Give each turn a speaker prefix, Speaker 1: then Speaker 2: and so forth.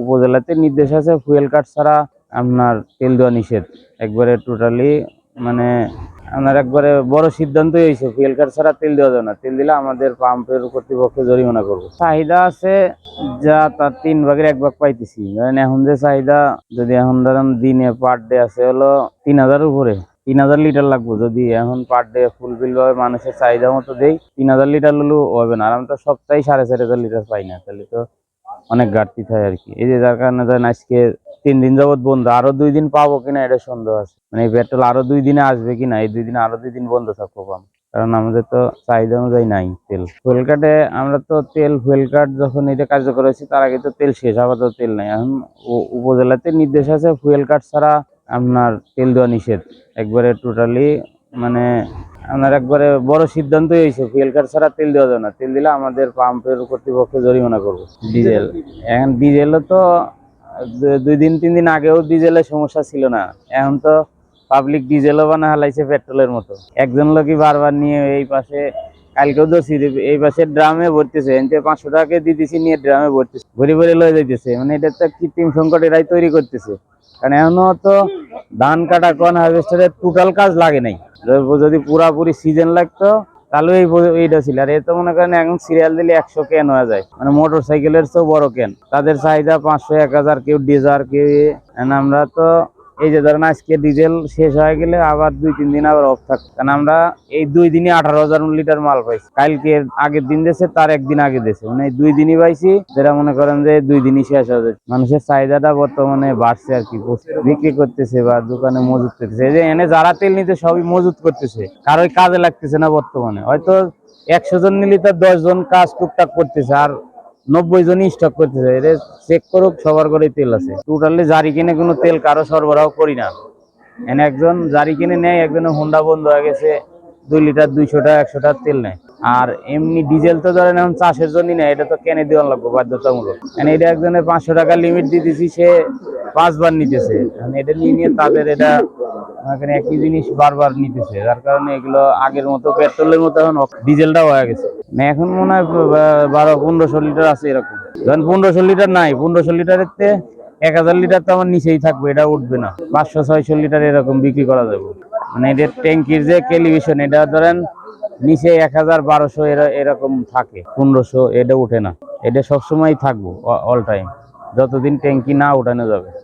Speaker 1: উপজেলাতে নির্দেশ আছে fuel card ছাড়া আপনার তেল দেওয়া নিষেধ। একবারে টোটালি মানে আপনার একবারে বড় সিদ্ধান্তই হয়েছে, ফুয়েল কার্ড ছাড়া তেল দেওয়া যাবে না। তেল দিলে আমাদের পাম্পের কর্তৃপক্ষ জরিমানা করবো। চাহিদা আছে যা তার 3 ভাগের 1 ভাগ পাইতেছি। ধরেন এখন যে চাহিদা, যদি এখন ধরেন দিনে পার ডে আছে হলো 3000 উপরে, 3000 লিটার লাগবে। যদি এখন পার ডে ফুলফিল ভাবে মানুষের চাহিদা মতো দেই 3000 লিটার হলেও হবে না। আর আমি তো সপ্তাহে 4500 লিটার পাই না, তাহলে তো অনেক ঘাটতি থাকে আর কি। এই যে যার কারণে ধরেন আজকে 3 দিন যাবত বন্ধ, আরো 2 দিন পাবো কিনা এটা সন্দেহ আছে। মানে এই পেট্রোল আরো 2 দিনে আসবে কিনা, এই 2 দিনে আরো 2 দিন বন্ধ থাকবো পাম্প, কারণ আমাদের তো চাহিদা অনুযায়ী নাই তেল। ফুয়েল কার্ডে আমরা তো তেল, ফুয়েল কার্ড যখন এটা কার্যকর হয়েছে তার আগে তো তেল শেষ, আপাতত তেল নাই। এখন উপজেলাতে নির্দেশ আছে ফুয়েল কার্ড ছাড়া আপনার তেল দেওয়া নিষেধ। একবারে টোটালি মানে আপনার একবারে বড় সিদ্ধান্তই হয়েছে, ফুয়েল কার্ড ছাড়া তেল দেওয়া যাবে না। তেল দিলে আমাদের পাম্পের কর্তৃপক্ষ জরিমানা করবো। ডিজেল, এখন ডিজেলও তো 2 দিন 3 দিন আগেও ডিজেলের সমস্যা ছিল না, এখন তো পাবলিক ডিজেলও বানা হালাইছে পেট্রোলের মতো। একজন লোকই বারবার নিয়ে এই পাশে, কালকেও তো এই পাশে ড্রামে ভরতেছে, 500 টাকা দিয়ে দিছি, নিয়ে ড্রামে ভরতেছে, ভরে ভরে লয়ে যাইতেছে। মানে এটা তো কৃত্রিম সংকট এরাই তৈরি করতেছে। কারণ এখনো তো ধান কাটা কোন হারভেস্টারের টোটাল কাজ লাগে নাই। যদি পুরাপুরি সিজন লাগতো তাহলে এইটা ছিল। আর এ তো মনে করেন এখন সিরিয়াল দিলে 100 ক্যান হয়ে যায়, মানে মোটর সাইকেলের চেয়েও বড় ক্যান। তাদের চাহিদা 500 1000, কেউ ডিজার, কেউ আমরা তো এই যে ধরেন আজকে ডিজেল শেষ হয়ে গেলে আবার 2-3 দিন আবার অফ থাকে, কারণ আমরা এই 2 দিনই 18,000 লিটার মাল পাইছি। কালকে আগের দিন দেশে, তার একদিন আগে দেশে, মানে 2 দিনই পাইছি, যেটা মনে করেন যে 2 দিনই শেষ হয়ে যায়। মানুষের চাহিদাটা বর্তমানে বাড়ছে আর কি, বিক্রি করতেছে বা দোকানে মজুত করতেছে। এই যে এনে যারা তেল নিতে সবই মজুত করতেছে, কারোই কাজে লাগতেছে না বর্তমানে। হয়তো 100 জন নিলে তার 10 জন কাজ টুকটাক করতেছে, আর 90 জনই স্টক করতেছে। এটা চেক করুক, সবার ঘরেই তেল আছে। টোটালি জারি কিনে কোনো তেল কারো সরবরাহ করি না। এনে একজন জারি কিনে নেয়, একজনের হোন্ডা বন্ধ হয়ে গেছে, 2 লিটার 200 টাকা 100 টাকার তেল নেয়। আর এমনি ডিজেল তো ধরেন এখন চাষের জন্যই নেয়, এটা তো কেনে দেওয়া লাগবে বাধ্যতামূলক। এটা একজনের 500 টাকা লিমিট দিয়ে দিচ্ছি, সে 5 বার নিতেছে। এটা নিয়ে নিয়ে তাদের এটা একই জিনিস বারবার নিতেছে, যার কারণে এগুলো আগের মতো পেট্রোলের মতো এখন ডিজেলটাও হয়ে গেছে। এখন মনে হয় 1200-1500 লিটার আছে এরকম। ধরেন 1500 লিটার নাই, 1500 লিটারের 1000 লিটার তো আমার নিচেই থাকবে, এটা উঠবে না। 500-600 লিটার এরকম বিক্রি করা যাবে। মানে এদের ট্যাঙ্কির যে ক্যালিব্রেশন, এটা ধরেন নিচে 1000-1200 এরকম থাকে, 1500 এটা উঠে না। এটা সবসময় থাকবো অল টাইম, যতদিন ট্যাঙ্কি না উঠানো যাবে।